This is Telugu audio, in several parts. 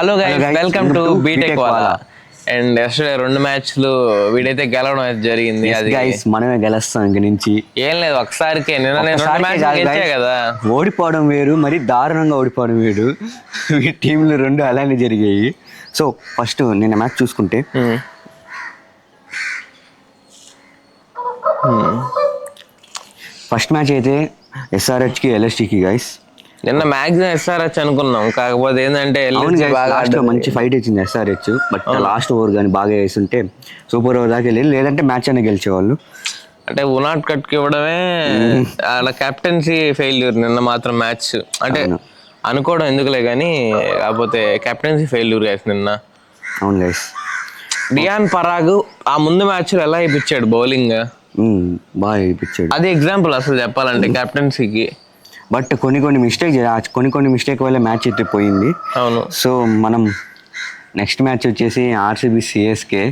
Hello guys, welcome to BTech Wala. And yesterday 2 మ్యాచ్లు వీడైతే గెలవడం అయితే జరిగింది. అది గైస్ మనమే గెలుస్తాం ఇంక నుంచి. ఏం లేదు, ఒకసారికే నిన్న నేను 2 మ్యాచ్లు గెలిచా కదా. ఓడిపోవడం వేరు, మరి దారుణంగా ఓడిపోవడం వేరు. టీంలు 2 అలానే జరిగాయి. సో ఫస్ట్ నిన్న మ్యాచ్ చూసుకుంటే ఫస్ట్ మ్యాచ్ అయితే ఎస్ఆర్హెచ్కి ఎల్ఎస్టీకి గైస్. నిన్న మ్యాక్సిమం ఎస్ఆర్హెచ్ అనుకున్నాం, కాకపోతే ఏంటంటే లాస్ట్ లో మంచి ఫైట్ ఇచ్చింది ఎస్ఆర్హెచ్. బట్ లాస్ట్ ఓవర్ కానీ బాగా వేస్తుంటే సూపర్ ఓవర్ దాకా వెళ్ళి, లేదంటే మ్యాచ్ అనే గెలిచేవాళ్ళు. అంటే ఉనాట్ కట్కి ఇవ్వడమే అలా కెప్టెన్సీ ఫెయిల్యూర్ నిన్న మాత్రం మ్యాచ్. అంటే అనుకోవడం ఎందుకులే కానీ, కాకపోతే కెప్టెన్సీ ఫెయిల్యూర్ గైస్ నిన్న. అవును గైస్. డియాన్ పరాగ్ ఆ ముందు మ్యాచ్లో ఎలా ఇప్పించాడు బౌలింగ్, బాగా ఇప్పించాడు. అది ఎగ్జాంపుల్ అసలు చెప్పాలంటే కెప్టెన్సీకి. బట్ కొన్ని మిస్టేక్ వల్ల మ్యాచ్ అయితే పోయింది. అవును. సో మనం నెక్స్ట్ మ్యాచ్ వచ్చేసి ఆర్సీబీ సిఎస్కే,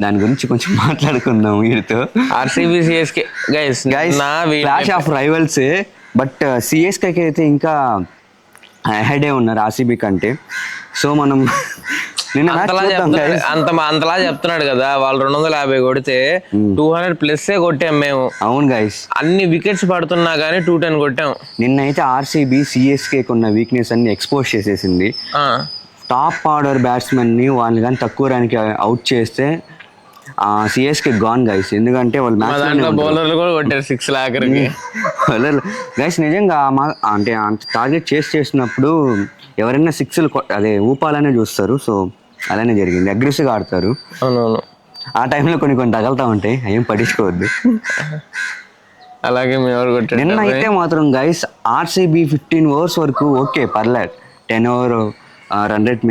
దాని గురించి కొంచెం మాట్లాడుకుందాం వీరితో. RCB CSK guys clash of rivals. But సిఎస్కేకి అయితే ఇంకా హెడే ఉన్నారు ఆర్సీబీ కంటే. సో మనం అంతలా చెప్తున్నాడు కదా, వాళ్ళు 250 కొడితే 200+ కొట్టాం మేము. అవును గైస్, అన్ని వికెట్స్ పడుతున్నా గానీ 210 కొట్టాం. నిన్నైతే ఆర్సీబీ సిఎస్కే ఉన్న వీక్నెస్ అన్ని ఎక్స్పోజ్ చేసేసింది. టాప్ ఆర్డర్ బ్యాట్స్మెన్ ని వాళ్ళు కానీ తక్కువ రానికి అవుట్ చేస్తే సిఎస్కే గాన్ గైస్. ఎందుకంటే వాళ్ళు బౌలర్లు కూడా కొట్టారు 6 లాకర్కి. గైస్ నిజంగా అంటే టార్గెట్ చేసినప్పుడు ఎవరైనా 6లు అదే ఊపాలనే చూస్తారు. సో అలానే జరిగింది, అగ్రెసివ్గా ఆడతారు. అవునవును. ఆ టైంలో కొన్ని తగలుతూ ఉంటాయి, ఏం పట్టించుకోవద్దు. అలాగే నిన్న అయితే మాత్రం గైస్ ఆర్సీబీ 15 ఓవర్స్ వరకు ఓకే పర్లేదు. 10 over run rate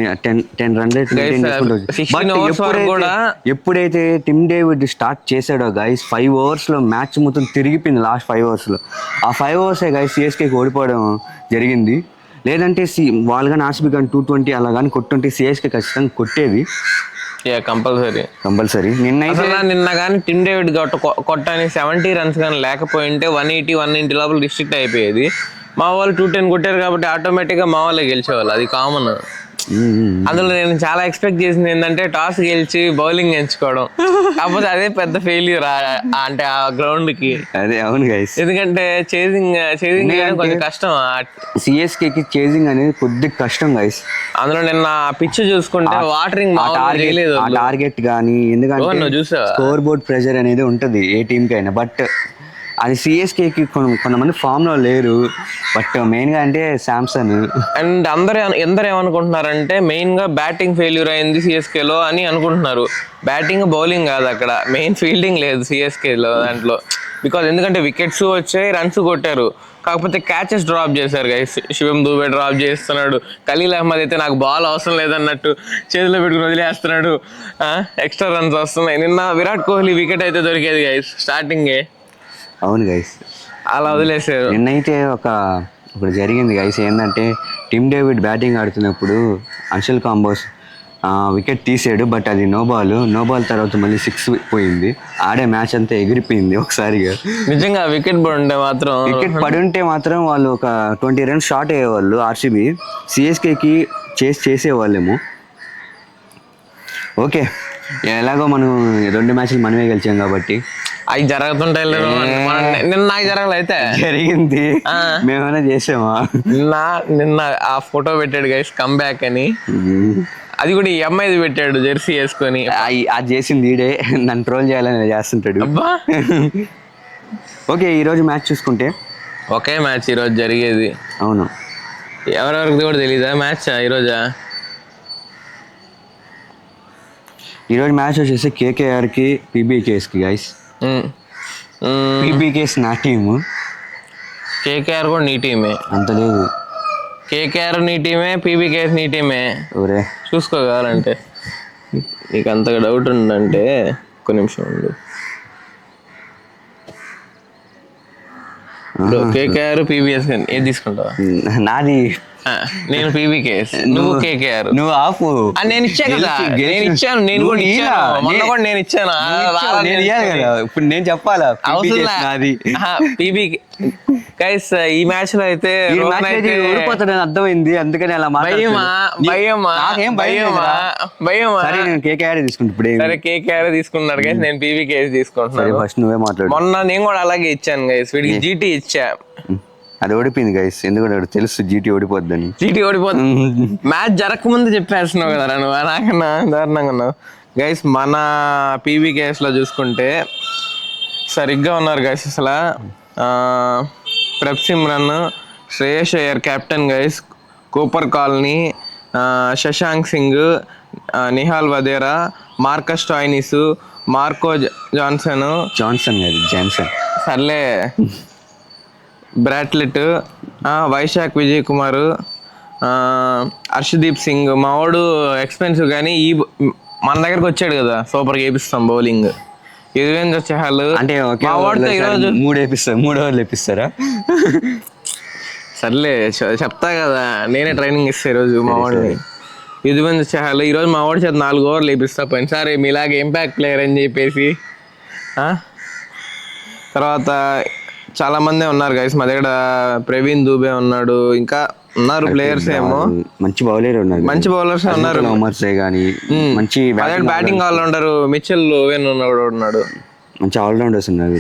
10 run rate ఎప్పుడైతే టిమ్ డేవిడ్ స్టార్ట్ చేశాడో గైస్ 5 ఓవర్స్లో మ్యాచ్ మొత్తం తిరిగిపోయింది. లాస్ట్ 5 ఓవర్స్లో ఆ 5 ఓవర్సే గైస్ సిఎస్కేకి ఓడిపోవడం జరిగింది. లేదంటే వాళ్ళు కానీ ఆర్సీబీ కానీ 220 అలా కానీ కొట్టుంటే సిఎస్కే ఖచ్చితంగా కొట్టేది. కంపల్సరీ. నిన్న కానీ టిమ్ డేవిడ్ కొట్టని 70 రన్స్ కానీ లేకపోయింటే 180 లోపల డిస్ట్రిక్ట్ అయిపోయేది. మా వాళ్ళు 210 కొట్టారు కాబట్టి ఆటోమేటిక్గా మా వాళ్ళే గెలిచేవాళ్ళు, అది కామన్. అందులో నేను చాలా ఎక్స్పెక్ట్ చేసింది ఏంటంటే టాస్ గెలిచి బౌలింగ్ ఎంచుకోవడం. కాకపోతే అదే పెద్ద ఫెయిల్యూర్ అంటే ఆ గ్రౌండ్ కి. అదే అవును గైస్, ఎందుకంటే చేజింగ్ కొంచెం కష్టం. సిఎస్కే కి చేజింగ్ అనేది కొద్దిగా కష్టం గైస్. అందులో నిన్న పిచ్ చూసుకుంటే వాటరింగ్ టార్గెట్ కానీ, ఎందుకంటే స్కోర్ బోర్డ్ ప్రెషర్ అనేది ఉంటది ఏ టీమ్ కైనా. బట్ అది సిఎస్కేకి కొంతమంది ఫామ్ లో లేరు. బట్ మెయిన్ గా అంటే శాంసన్ అండ్ అందరు ఏమనుకుంటున్నారంటే మెయిన్ గా బ్యాటింగ్ ఫెయిల్యూర్ అయింది సిఎస్కేలో అని అనుకుంటున్నారు. బ్యాటింగ్ బౌలింగ్ కాదు, అక్కడ మెయిన్ ఫీల్డింగ్ లేదు సిఎస్కేలో దాంట్లో. బికాజ్ ఎందుకంటే వికెట్స్ వచ్చాయి, రన్స్ కొట్టారు, కాకపోతే క్యాచెస్ డ్రాప్ చేశారు గైస్. శివం దూబే డ్రాప్ చేస్తున్నాడు, ఖలీల్ అహ్మద్ అయితే నాకు బాల్ అవసరం లేదన్నట్టు చేతిలో పెట్టుకుని వదిలేస్తున్నాడు, ఎక్స్ట్రా రన్స్ వస్తున్నాయి. నిన్న విరాట్ కోహ్లీ వికెట్ అయితే దొరికేది గైస్ స్టార్టింగే. అవును గైస్, అలా వదిలేసారు. నిన్నైతే ఇప్పుడు జరిగింది గైస్ ఏంటంటే, టిమ్ డేవిడ్ బ్యాటింగ్ ఆడుతున్నప్పుడు అన్షల్ కాంబోస్ వికెట్ తీసాడు. బట్ అది నో బాల్ తర్వాత మళ్ళీ 6 పోయింది. ఆడే మ్యాచ్ అంతా ఎగిరిపోయింది ఒకసారిగా. నిజంగా వికెట్ పడుంటే మాత్రం వాళ్ళు ఒక 20 రన్స్ షార్ట్ అయ్యేవాళ్ళు. ఆర్సీబీ సిఎస్కేకి చేసేవాళ్ళేమో. ఓకే, ఎలాగో మనం 2 మ్యాచ్లు మనమే గెలిచాం కాబట్టి అవి జరుగుతుంటాయి. నిన్న నాకు జరగలైతే జరిగింది, మేమైనా చేసామా. నిన్న ఆ ఫోటో పెట్టాడు గైస్ కమ్బ్యాక్ అని, అది కూడా ఈ అమ్మాయిది పెట్టాడు జెర్సీ వేసుకొని. అది చేసింది ఈడే, నన్ను ట్రోల్ చేయాలని చేస్తుంటాడు. ఓకే, ఈరోజు మ్యాచ్ చూసుకుంటే ఒకే మ్యాచ్ ఈరోజు జరిగేది. అవును, ఎవరెవరికి కూడా తెలీదా మ్యాచ్ ఈరోజా? ఈరోజు మ్యాచ్ వచ్చేసి కేకేఆర్కి పీబీకేఎస్కి గైస్. పీబీకేఎస్ నా టీము, కేకేఆర్ కూడా నీ టీమే. అంత లేదు, కేకేఆర్ నీ టీమే, పీబీకేఎస్ నీ టీమే. ఊరే చూసుకోగలంటే నీకు అంతగా డౌట్ ఉందంటే ఒక్క నిమిషం ఉండు. కేకేఆర్ పీబీఎస్ ఏది తీసుకుంటావా? నాది నేను పీబీకేఎస్, నువ్వు కేకేఆర్. నువ్వు ఆపు, నేను ఇచ్చా కదా, నేను ఇచ్చాను, నేను కూడా ఇచ్చాను, మొన్న కూడా నేను ఇచ్చాను కదా. ఇప్పుడు నేను చెప్పాలా? పీబీ గైస్ ఈ మ్యాచ్ లో అయితే ఈ రోహన్ మ్యాచ్ అయితే ఓడిపోతాడని అర్థమైంది, అందుకని అలా భయమా భయమా నాకేం భయం భయమా లేదురా. భయమా సరే నేను కేకేఆర్ తీసుకుంటా ఇప్పుడు. సరే కేకేఆర్ తీసుకున్నాడు గైస్, నేను పీవీకేఎస్ తీసుకుంటున్నాను. ఫస్ట్ నువ్వే మాట్లాడు. మొన్న నేను కూడా అలాగే ఇచ్చాను గైస్, వీడికి జీటీ ఇచ్చా. అది ఓడిపోయింది గైస్, ఎందుకంటే తెలుసు జీటీ ఓడిపోద్దని. జీటీ ఓడిపోతుంది. మ్యాచ్ జరగకముందు చెప్పేస్తున్నావు కదా నువ్వు, నాకన్నా దారుణంగా ఉన్నావు. గైస్ మన పీవీకేఎస్ లో చూసుకుంటే సరిగ్గా ఉన్నారు గైస్ అసలు. Prabhsimran, Shreyas Iyer captain guys, Cooper కాలనీ, Shashank Singh, Nehal Wadhera, Marcus Stoinis, Marco Jansen కాదు Jansen, Xavier Bartlett, Vaishakh Vijay Kumar, Harshdeep Singh. మావాడు ఎక్స్పెన్సివ్ కానీ మన దగ్గరకు వచ్చాడు కదా, సూపర్గా వేపిస్తాం బౌలింగ్. యుజ్వేంద్ర చహల్ అంటే మా వాడితో ఈరోజు 3 ఓవర్లు వేపిస్తారా? సర్లే చెప్తా కదా, నేనే ట్రైనింగ్ ఇస్తా ఈరోజు మా వాడిని. యుజ్వేంద్ర చహల్ ఈరోజు మా వాడి చేత 4 ఓవర్లు వేపిస్తా. పోయినసారి మీలాగే ఇంపాక్ట్ ప్లేయర్ అని చెప్పేసి. తర్వాత చాలా మందే ఉన్నారు గైస్ మా దగ్గర. ప్రవీణ్ దూబే ఉన్నాడు, ఇంకా ఉన్నారు ప్లేయర్స్ ఏమో మంచి బౌలర్ ఉన్నారు, మంచి బౌలర్స్ ఉన్నారు. మంచి బ్యాటింగ్ ఆల్రౌండర్ మిచెల్ ఓవెన్ ఉన్నాడు, మంచి ఆల్రౌండర్స్ ఉన్నారు.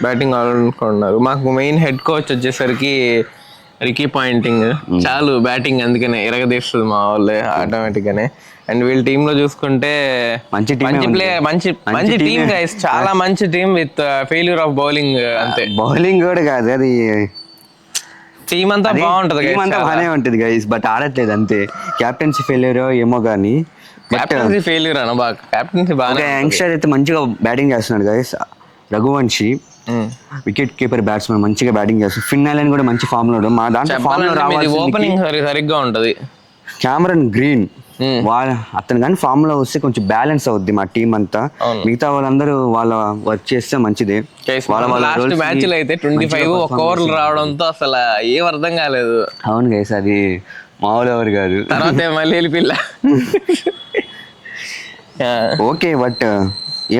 బ్యాటింగ్ ఆల్రౌండర్ ఉన్నారు. మాకు మెయిన్ హెడ్ కోచ్ వచ్చేసరికి రికీ పాయింటింగ్ చాలు బ్యాటింగ్, అందుకనే ఇరగదీస్తుంది మా వాళ్ళే ఆటోమేటిక్ గానే. అండ్ వీళ్ళ టీమ్ లో చూసుకుంటే మంచి ప్లేయర్, మంచి టీమ్ గైస్, చాలా మంచి team with failure of bowling. అంతే, బౌలింగ్ కూడా కాదు అది, టీమ్ అంతా బాగుంటది, టీమ్ అంతా బాగానే ఉంటది గైస్, బట్ ఆడట్లేదు అంతే. కెప్టెన్సీ ఫెయిల్యూర్ ఏమో గానీ, కెప్టెన్సీ ఫెయిల్యూర్ అన్న బాగా. కెప్టెన్సీ బాగా, యంగ్స్టర్ అయితే మంచిగా బ్యాటింగ్ చేస్తున్నాడు guys. Raghuvanshi wicket keeper batsman, మంచిగా బ్యాటింగ్ చేస్తాడు. ఫిన్నెలన్ కూడా మంచి ఫామ్ లో, మా దాంట్లో ఫామ్ లో రావాల్సింది ఓపెనింగ్ సరిగ్గా ఉంటది. క్యామరన్ గ్రీన్ అతను కానీ ఫామ్ లో వస్తే కొంచెం బ్యాలెన్స్ అవుద్ది మా టీం అంతా. మిగతా వాళ్ళందరూ వాళ్ళ వర్క్ చేస్తే మంచిదే. లాస్ట్ మ్యాచ్ లో అయితే 25 ఒక్క ఓవర్లు రావడంతో అసలు ఏం అర్థం కాలేదు. అవును గైస్, అది మామూలు ఎవరు కాదు. తర్వాత మళ్ళీ వెళ్ళిపిల్ల. ఓకే, బట్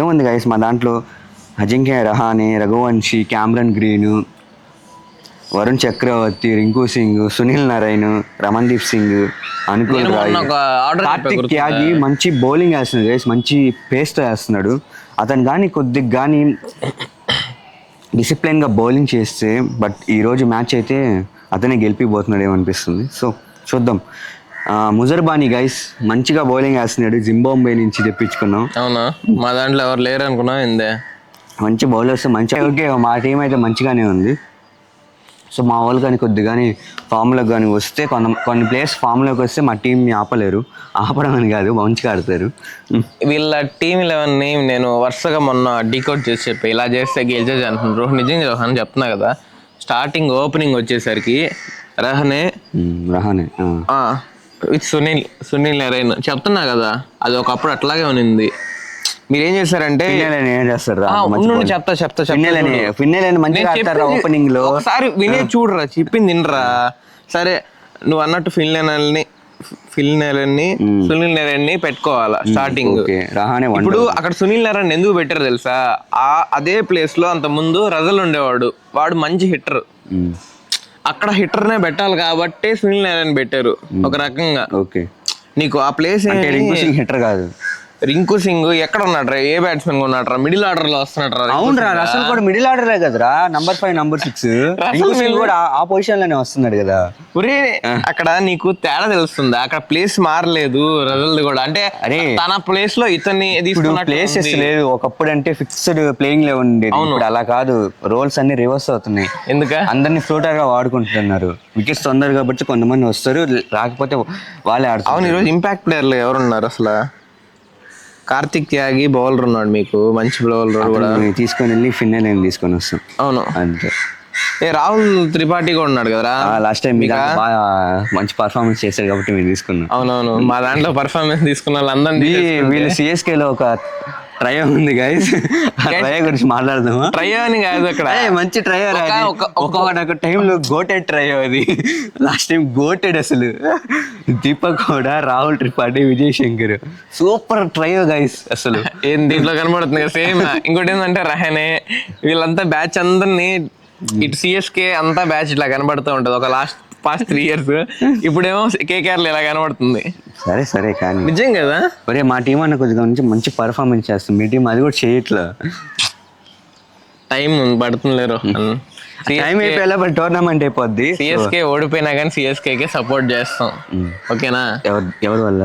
ఏముంది గైస్ మా దాంట్లో అజింక్య రహానే, రఘువంశీ, క్యామరన్ గ్రీన్, వరుణ్ చక్రవర్తి, రింకు సింగ్, సునీల్ నారాయణ్, రమన్దీప్ సింగ్, అనుకుల్ రాయ్, కార్తిక్ త్యాగి మంచి బౌలింగ్ వేస్తున్నాడు గైస్, మంచి పేస్తో వేస్తున్నాడు. అతను కానీ కొద్దిగా కానీ డిసిప్లైన్గా బౌలింగ్ చేస్తే, బట్ ఈరోజు మ్యాచ్ అయితే అతనే గెలిపిపోతున్నాడు ఏమనిపిస్తుంది. సో చూద్దాం. ముజర్బానీ గైస్ మంచిగా బౌలింగ్ వేస్తున్నాడు, జింబాంబే నుంచి తెప్పించుకున్నాం. అవునా, మా దాంట్లో ఎవరు లేరు అనుకున్నా. ఇందే మంచి బౌలర్స్ మంచిగా. ఓకే, మా టీం అయితే మంచిగానే ఉంది. సో మా వాళ్ళు కానీ కొద్దిగా కానీ ఫామ్లోకి కానీ వస్తే, కొన్ని ప్లేయర్స్ ఫామ్లోకి వస్తే మా టీంని ఆపడం అని కాదు, మంచిగా ఆడతారు. వీళ్ళ టీం 11ని నేను వరుసగా మొన్న డీకోడ్ చేసి చెప్పి ఇలా చేస్తే గెలిచేది అంటున్నారు. నిజంగా అని చెప్తున్నా కదా. స్టార్టింగ్ ఓపెనింగ్ వచ్చేసరికి రహానే విత్ సునీల్ నారాయణ్ చెప్తున్నా కదా, అది ఒకప్పుడు అట్లాగే ఉన్నింది. మీరేం చేస్తారంటే ఓపెనింగ్ లో ఒకసారి వినే చూడరా, చెప్పింది వినరా. సరే నువ్వు అన్నట్టు సునీల్ నారాయణ్ పెట్టుకోవాలా స్టార్టింగ్. ఇప్పుడు అక్కడ సునీల్ నారాయణ్ ఎందుకు పెట్టారు తెలుసా? అదే ప్లేస్ లో అంత ముందు రజల్ ఉండేవాడు, వాడు మంచి హిట్టర్. అక్కడ హిట్టర్నే పెట్టాలి కాబట్టి సునీల్ నారాయణ్ పెట్టారు ఒక రకంగా. నీకు ఆ ప్లేస్ హిట్టర్ కాదు, రింకు సింగ్ ఎక్కడ ఉన్నాడు? ఏ బ్యాట్స్మెన్ ఉన్నాడు? మిడిల్ ఆర్డర్ లో వస్తున్నాడు. అవును రా, రసల్ కూడా మిడిల్ ఆర్డరే కదరా, నంబర్ 5 నంబర్ 6 రింకు సింగ్ కూడా ఆ పొజిషన్ లోనే వస్తున్నాడు కదా. అక్కడ నీకు తేడా తెలుస్తుంది, అక్కడ ప్లేస్ మారలేదు రజల్ కూడా. అంటే తన ప్లేస్ లో ఇతన్ని ప్లేసెస్ లేదు. ఒకప్పుడు అంటే ఫిక్స్డ్ ప్లేయింగ్ లో ఉండేది, ఇప్పుడు అలా కాదు. రోల్స్ అన్ని రివర్స్ అవుతున్నాయి. ఎందుక అందరినీ ఫ్లోటర్ గా వాడుకుంటున్నారు. వికెట్స్ తొందరగా కాబట్టి కొంతమంది వస్తారు, రాకపోతే వాళ్ళే ఆడుతారు. అవును, ఈరోజు ఇంపాక్ట్ ప్లేయర్లు ఎవరున్నారు అసలు? కార్తిక్ త్యాగి బౌలర్ ఉన్నాడు, మీకు మంచి బౌలర్ కూడా. తీసుకొని వెళ్ళి ఫిన్నెలన్ తీసుకొని వస్తాం. అవును అంతే. రాహుల్ త్రిపాఠి కూడా ఉన్నాడు కదా. లాస్ట్ టైం బాగా మంచి పర్ఫార్మెన్స్ చేశాడు కాబట్టి మేము తీసుకున్నాం. అవునవును, మా దాంట్లో పర్ఫార్మెన్స్ తీసుకున్న వాళ్ళందరినీ. వీళ్ళు సిఎస్కే లో ఒక ట్రయో ఉంది గైస్, ట్రయో గురించి మాట్లాడదామా? ట్రయో అని కాదు, అక్కడ మంచి ట్రయో. ఒక టైంలో గోటెడ్ ట్రయో అది. లాస్ట్ టైం గోటెడ్ అసలు. దీపక్ కూడా, Rahul Tripathi, Vijay Shankar, super trio guys అసలు. ఏం దీంట్లో కనబడుతుంది సేమ్. ఇంకోటి ఏంటంటే రహానే, వీళ్ళంతా బ్యాచ్ అందరినీ ఇటు సిఎస్కే అంతా బ్యాచ్ ఇట్లా కనబడుతూ ఉంటది ఒక పాస్ట్ 3 years. ఇప్పుడేమో కేకేఆర్ ఇలా కనబడుతుంది. సరే సరే కానీ నిజం కదా. ఒరే మా టీం అన్న కొద్దిగా మంచి పర్ఫార్మెన్స్ చేస్తుంది, మీ టీం అది కూడా చేయట్లా. టైం పడుతుంది లేరు. టైం అయిపోయేలా బట్ టోర్నమెంట్ అయిపోద్ది. సిఎస్కే ఓడిపోయినా కానీ సిఎస్కేకే సపోర్ట్ చేస్తాం. ఓకేనా. ఎవరి వల్ల?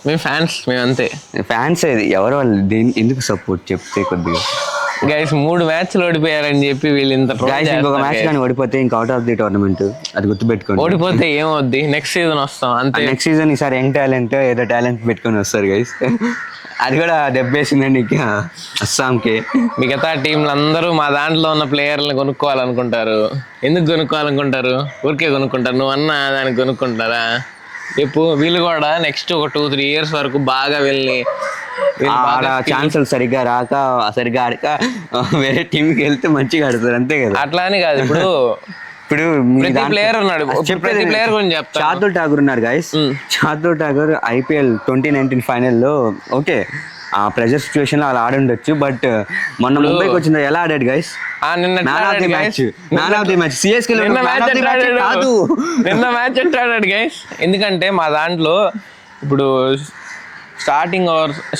మేము ఫ్యాన్స్, మేము అంతే ఫ్యాన్స్. ఎవరి వల్ల? ఎందుకు సపోర్ట్ చెప్తే కొద్దిగా. గైస్ 3 మ్యాచ్లు ఓడిపోయారని చెప్పి వీళ్ళు ఇంత ఇంకొక మ్యాచ్ కానీ ఓడిపోతే ఇంకా అవుట్ ఆఫ్ ది టోర్నమెంట్, అది గుర్తుపెట్టుకోండి. ఓడిపోతే ఏమవుద్ది, నెక్స్ట్ సీజన్ వస్తాం అంతే. నెక్స్ట్ సీజన్ ఈసారి యంగ్ టాలెంట్ ఏదో టాలెంట్ పెట్టుకొని వస్తారు గైస్. అది కూడా దెబ్బేసిందండి ఇక అస్సాంకి. మిగతా టీంలు అందరూ మా దాంట్లో ఉన్న ప్లేయర్లను కొనుక్కోవాలనుకుంటారు. ఎందుకు కొనుక్కోవాలనుకుంటారు? ఊరికే కొనుక్కుంటారు. నువ్వు అన్న దానికి కొనుక్కుంటారా? ఇప్పుడు వీళ్ళు కూడా నెక్స్ట్ ఒక 2-3 years వరకు బాగా వెళ్ళి ఛాన్సులు సరిగ్గా రాక సరిగ్గా ఆడక వేరే టీంకి వెళ్తే మంచిగా ఆడతారు, అంతే కదా. అట్లా అని కాదు. ఇప్పుడు ప్రతి ప్లేయర్ ఉన్నాడు, ప్రతి ప్లేయర్ గురించి చెప్తా. శార్దుల్ ఠాకూర్ ఉన్నారు గైస్. శార్దుల్ ఠాకూర్ IPL 2019 ఫైనల్లో ఓకే ఆ ప్రెజర్ సిచ్యువేషన్ లో అలా ఆడుండొచ్చు, బట్ మొన్న ముంబైకి వచ్చింది ఎలా ఆడాడు గైస్? నిన్న మ్యాచ్ ఎట్టాడాడు గైస్. ఎందుకంటే మా దాంట్లో ఇప్పుడు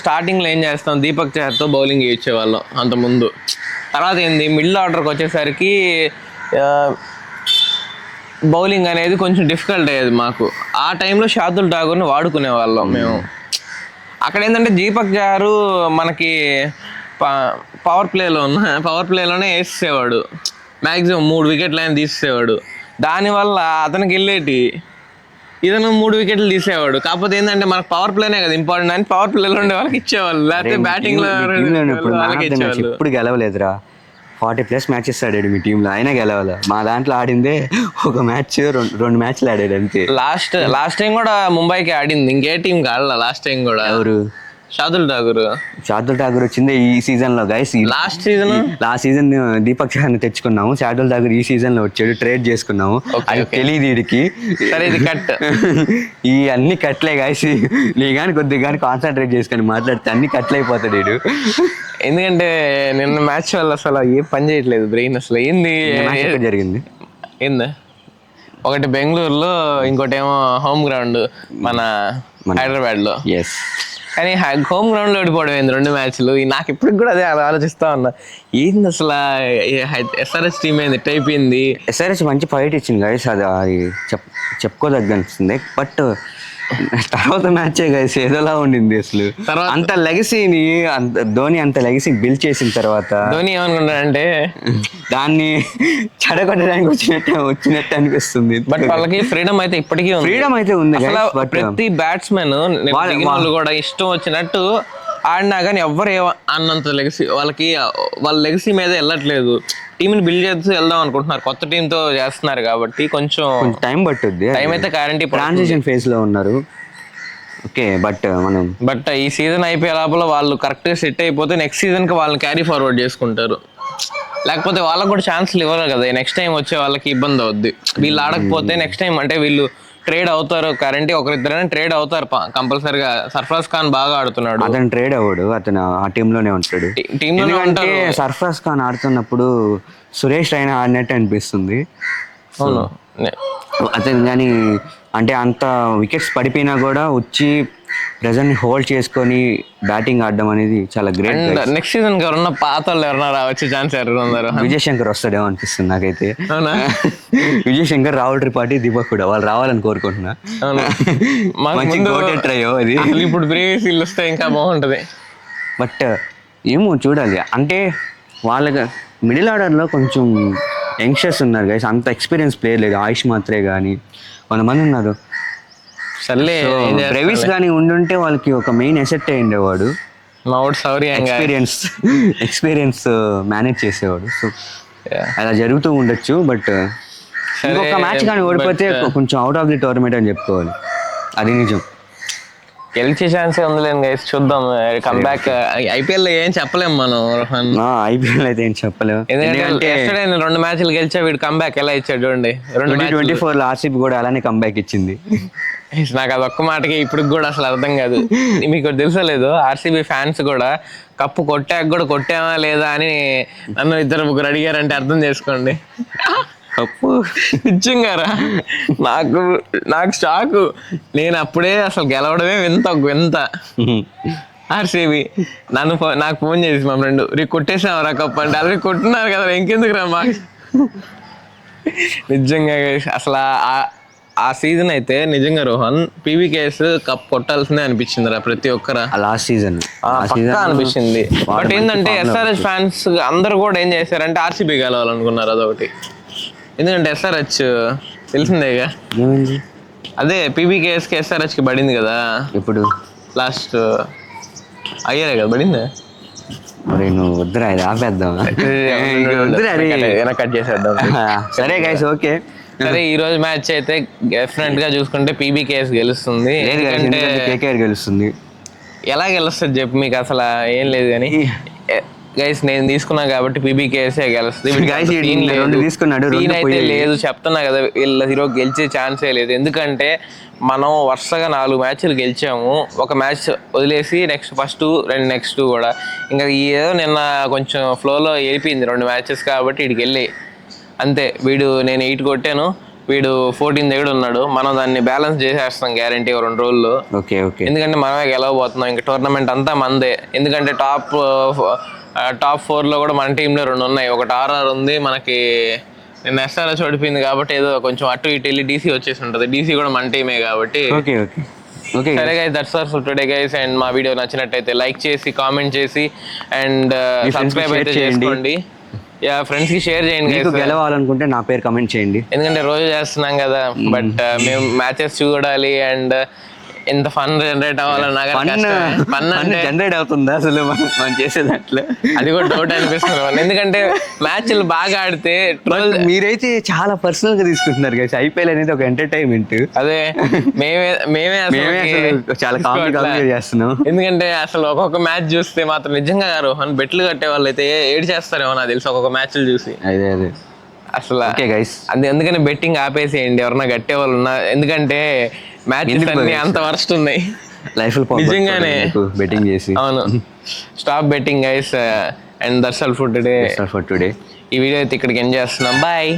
స్టార్టింగ్లో ఏం చేస్తాం, దీపక్ చహర్తో బౌలింగ్ ఇచ్చేవాళ్ళం అంత ముందు. తర్వాత ఏంది, మిడిల్ ఆర్డర్కి వచ్చేసరికి బౌలింగ్ అనేది కొంచెం డిఫికల్ట్ అయ్యేది మాకు. ఆ టైంలో శార్దుల్ ఠాకూర్ని వాడుకునే వాళ్ళం మేము. అక్కడ ఏంటంటే దీపక్ చహర్ మనకి పవర్ ప్లేలోనే వేసేవాడు, మ్యాక్సిమం 3 wickets అయినా తీసేవాడు. దానివల్ల అతనికి వెళ్ళేటి ఇతను 3 wickets తీసేవాడు. కాకపోతే ఏంటంటే మనకు పవర్ ప్లేనే కదా ఇంపార్టెంట్ అని పవర్ ప్లేలో ఉండే వాళ్ళకి ఇచ్చేవాళ్ళు, లేకపోతే బ్యాటింగ్ లో ఎప్పుడు గెలవలేదురా. 40+ మ్యాచెస్ ఆడాడు మీ టీంలో, అయినా గెలవాలి. మా దాంట్లో ఆడిందే ఒక మ్యాచ్, 2 మ్యాచ్లు ఆడాడు అంతే. లాస్ట్ టైం కూడా ముంబైకి ఆడింది, ఇంకే టీం కాదు లాస్ట్ టైం కూడా. ఎవరు? శార్దుల్ ఠాకూర్ వచ్చింది ఈ సీజన్ లో గైస్. లాస్ట్ సీజన్ దీపక్ చహర్ని తెచ్చుకున్నాము, శార్దుల్ ఠాకూర్ ఈ సీజన్ లో వచ్చాడు, ట్రేడ్ చేసుకున్నాము. అది తెలియదు వీడికి. సరే ఇది కట్. ఈ అన్ని కట్లే గైస్. నీ కానీ కొద్దిగా కానీ కాన్సన్ట్రేట్ చేసుకొని మాట్లాడితే అన్ని కట్లు అయిపోతాడు వీడు. ఎందుకంటే నిన్న మ్యాచ్ వల్ల అసలు ఏం పని చేయట్లేదు బ్రెయిన్. అసలు ఏంది జరిగింది ఏంది, ఒకటి బెంగళూరులో, ఇంకోటి ఏమో హోమ్ గ్రౌండ్ మన హైదరాబాద్ లో. కానీ హోమ్ గ్రౌండ్ లో ఓడిపోవడం ఏంది 2 మ్యాచ్లు. నాకు ఇప్పటికి కూడా అదే ఆలోచిస్తా ఉన్నా, ఏంది అసలు SRH టీం ఏంది ఎట్ అయిపోయింది. SRH మంచి ఫైట్ ఇచ్చింది గైస్, అది చెప్పుకోదగ్గ అనిపిస్తుంది. బట్ తర్వాత మ్యాచే గైస్ ఏదోలా ఉండింది అసలు. అంత లెగసీని ధోని అంత లెగసీని బిల్డ్ చేసిన తర్వాత ధోని ఏమనుకుంటాడంటే దాన్ని చెడగొట్టడానికి వచ్చినట్టు అనిపిస్తుంది. బట్ వాళ్ళకి ఫ్రీడమ్ అయితే ఇప్పటికీ ఉంది. ఫ్రీడమ్ అయితే ఉంది. ప్రతి బ్యాట్స్మెన్ వాళ్ళు కూడా ఇష్టం వచ్చినట్టు ఆడినా కానీ ఎవ్వరు అన్నంత లెగసీ వాళ్ళ లెగసీ మీద వెళ్ళట్లేదు. టీంని బిల్డ్ చేస్తూ వెళ్దాం అనుకుంటున్నారు, కొత్త టీంతో చేస్తున్నారు కాబట్టి కొంచెం టైం పట్టుద్ది. టైం అయితే గ్యారంటీ. ట్రాన్సిషన్ ఫేజ్ లో ఉన్నారు ఓకే. బట్ ఈ సీజన్ అయిపోయే లోపల వాళ్ళు కరెక్ట్గా సెట్ అయిపోతే నెక్స్ట్ సీజన్కి వాళ్ళని క్యారీ ఫార్వర్డ్ చేసుకుంటారు. లేకపోతే వాళ్ళకు కూడా ఛాన్స్లు ఇవ్వరు కదా, నెక్స్ట్ టైం వచ్చే వాళ్ళకి ఇబ్బంది అవుద్ది. వీళ్ళు ఆడకపోతే నెక్స్ట్ టైం అంటే వీళ్ళు ట్రేడ్ అవుతారు, కరెంట్ ఒకరిద్దరైనా ట్రేడ్ అవుతారు కంపల్సరిగా. సర్ఫరాజ్ ఖాన్ బాగా ఆడుతున్నాడు, అతను ట్రేడ్ అవ్వడు, అతను ఆ టీంలోనే ఉంటాడు. ఎందుకంటే సర్ఫరాజ్ ఖాన్ ఆడుతున్నప్పుడు సురేష్ రైనా ఆడినట్టు అనిపిస్తుంది. అవును, అతను కానీ అంటే అంత వికెట్స్ పడిపోయినా కూడా వచ్చి ప్రెజెంట్ హోల్డ్ చేసుకొని బ్యాటింగ్ ఆడడం అనేది చాలా గ్రేట్. నెక్స్ట్ సీజన్ ఎవరన్నా పాత ఎవరన్నా రావచ్చు ఛాన్స్ ఎవరున్నారు? విజయ్ శంకర్ వస్తాడేమో అనిపిస్తుంది నాకైతే. విజయ్ శంకర్, రాహుల్ త్రిపాఠి, దీపక్ కూడా వాళ్ళు రావాలని కోరుకుంటున్నా. అది ఇప్పుడు ప్రీవియస్ వీళ్ళు వస్తే ఇంకా బాగుంటది. బట్ ఏమో చూడాలి. అంటే వాళ్ళకి మిడిల్ ఆర్డర్లో కొంచెం యంగ్స్టర్స్ ఉన్నారు గైస్, అంత ఎక్స్పీరియన్స్ ప్లేయర్ లేదు. ఆయుష్ మాత్రే కానీ కొంతమంది ఉన్నారు. బ్రెవిస్ కానీ ఉండుంటే వాళ్ళకి ఒక మెయిన్ ఎసెట్ అయి ఉండేవాడు, ఎక్స్పీరియన్స్ మేనేజ్ చేసేవాడు. సో అలా జరుగుతూ ఉండొచ్చు. బట్ ఇంకొక మ్యాచ్ కానీ ఓడిపోతే కొంచెం అవుట్ ఆఫ్ ది టోర్నమెంట్ అని చెప్పుకోవాలి, అది నిజం. గెలిచే ఛాన్సే ఉందిలేను గైస్, చూద్దాం. కంబ్యాక్ IPL లో ఏం చెప్పలేము మనం. IPL అయితే ఏం చెప్పలేము, ఎందుకంటే 2 మ్యాచ్లు గెలిచా వీడు కంబ్యాక్ ఎలా ఇచ్చాడు చూడండి. 2024 RCB కూడా అలానే కంబ్యాక్ ఇచ్చింది. నాకు అది ఒక్క మాటకి ఇప్పుడు కూడా అసలు అర్థం కాదు. మీకు తెలుసా లేదు, ఆర్సీబీ ఫ్యాన్స్ కూడా కప్పు కొట్టాక కూడా కొట్టామా లేదా అని నన్ను 2-3 అడిగారంటే అర్థం చేసుకోండి. కప్పు నిజంగారా, నాకు షాకు. నేను అప్పుడే అసలు గెలవడమే వింత ఆర్సీబీ. నాకు ఫోన్ చేసి మా ఫ్రెండ్, రీ కొట్టేసామరా కప్పు అంటే, అలా కొట్టున్నారు కదా ఇంకెందుకు రా మాకు. నిజంగా అసలు ఆ సీజన్ అయితే నిజంగా రోహన్ పీవీకేఎస్ కప్ కొట్టాల్సిందే అనిపించింది రా ప్రతి ఒక్కరా. లాస్ట్ సీజన్ అనిపించింది. బట్ ఏంటంటే ఎస్ఆర్హెచ్ ఫ్యాన్స్ అందరు కూడా ఏం చేశారంటే ఆర్సీబీ గెలవాలనుకున్నారు అదొకటి. ఎందుకంటే ఎస్ఆర్హెచ్ తెలిసిందేగా, అదే పీవీకేఎస్కి ఎస్ఆర్హెచ్కి పడింది కదా ఇప్పుడు లాస్ట్ అయ్యారే కదా పడింది. మరి నువ్వు వద్దురా, ఇది ఆపేద్దాం, కట్ చేసేద్దాం. సరే గైస్, ఓకే. సరే, ఈ రోజు మ్యాచ్ అయితే డెఫినెట్ గా చూసుకుంటే పీబీకేఎస్ గెలుస్తుంది. కేకేఆర్ గెలుస్తుంది. ఎలా గెలుస్తుంది చెప్పు, మీకు అసలు ఏం లేదు కానీ గైస్ నేను తీసుకున్నా కాబట్టి పీబీకేఎస్ గెలుస్తుంది. అయితే లేదు చెప్తున్నా కదా, వీళ్ళ హీరో గెలిచే ఛాన్సే లేదు. ఎందుకంటే మనం వరుసగా 4 మ్యాచ్లు గెలిచాము, ఒక మ్యాచ్ వదిలేసి ఫస్ట్ 2 నెక్స్ట్ కూడా ఇంకా ఏదో నిన్న కొంచెం ఫ్లోలో వెళ్ళిపోయింది 2 మ్యాచెస్ కాబట్టి వీడికి వెళ్ళి అంతే. నేను 8 కొట్టాను, వీడు 14 దగ్గర ఉన్నాడు. మనం దాన్ని బ్యాలెన్స్ చేసేస్తాం గ్యారంటీ 2 రోజుల్లో. ఎందుకంటే మనమే గెలవబోతున్నాం. ఇంకా టోర్నమెంట్ అంతా మందే. ఎందుకంటే టాప్ 4లో కూడా మన టీంలో 2 ఉన్నాయి. ఒకటి ఆర్ఆర్ ఉంది మనకి, నిన్న ఎస్ఆర్హెచ్ ఓడిపోయింది కాబట్టి ఏదో కొంచెం అటు ఇటు వెళ్ళి డీసీ వచ్చేసి ఉంటుంది. డీసీ కూడా మన టీమే కాబట్టి. సరే guys, that's all for today guys. And మా వీడియో నచ్చినట్టయితే లైక్ చేసి, కామెంట్ చేసి అండ్ సబ్స్క్రైబ్ అయితే చేసుకోండి. ఫ్రెండ్స్ కి షేర్ చేయండి. గెలవాలనుకుంటే నా పేరు కమెంట్ చేయండి, ఎందుకంటే రోజు చేస్తున్నాం కదా. బట్ మేము మ్యాచెస్ చూడాలి అండ్ ఎంత ఫన్ జనరేట్ అవ్వాలన్నా ఫన్ జనరేట్ అవుతుందా అసలు మనం చేసేదాంట్లో? అది కూడా డౌట్ అనిపిస్తుంది. ఎందుకంటే మ్యాచ్లు బాగా ఆడితే మీరైతే చాలా పర్సనల్ గా తీసుకుంటున్నారు కదా. ఐపీఎల్ అనేది ఒక ఎంటర్టైన్మెంట్. అదే మేమే చాలా కామెడీ చేస్తున్నాం. ఎందుకంటే అసలు ఒక్కొక్క మ్యాచ్ చూస్తే మాత్రం నిజంగా రోహన్ బెట్లు కట్టే వాళ్ళు అయితే ఏడు చేస్తారేమో నాకు తెలుసు ఒక్కొక్క మ్యాచ్లు చూసి. అదే అసలు అందుకని బెట్టింగ్ ఆపేసేయండి ఎవరన్నా కట్టే వాళ్ళు ఉన్నా. ఎందుకంటే మ్యాచెస్ అన్ని అంత వర్స్ట్ ఉన్నాయి లైఫ్ లో నిజంగానే బెట్టింగ్ చేసి. అవును, stop betting guys. And that's all for today. ఈ వీడియో అయితే ఇక్కడికి ఎండ్ చేస్తున్నాం. బాయ్.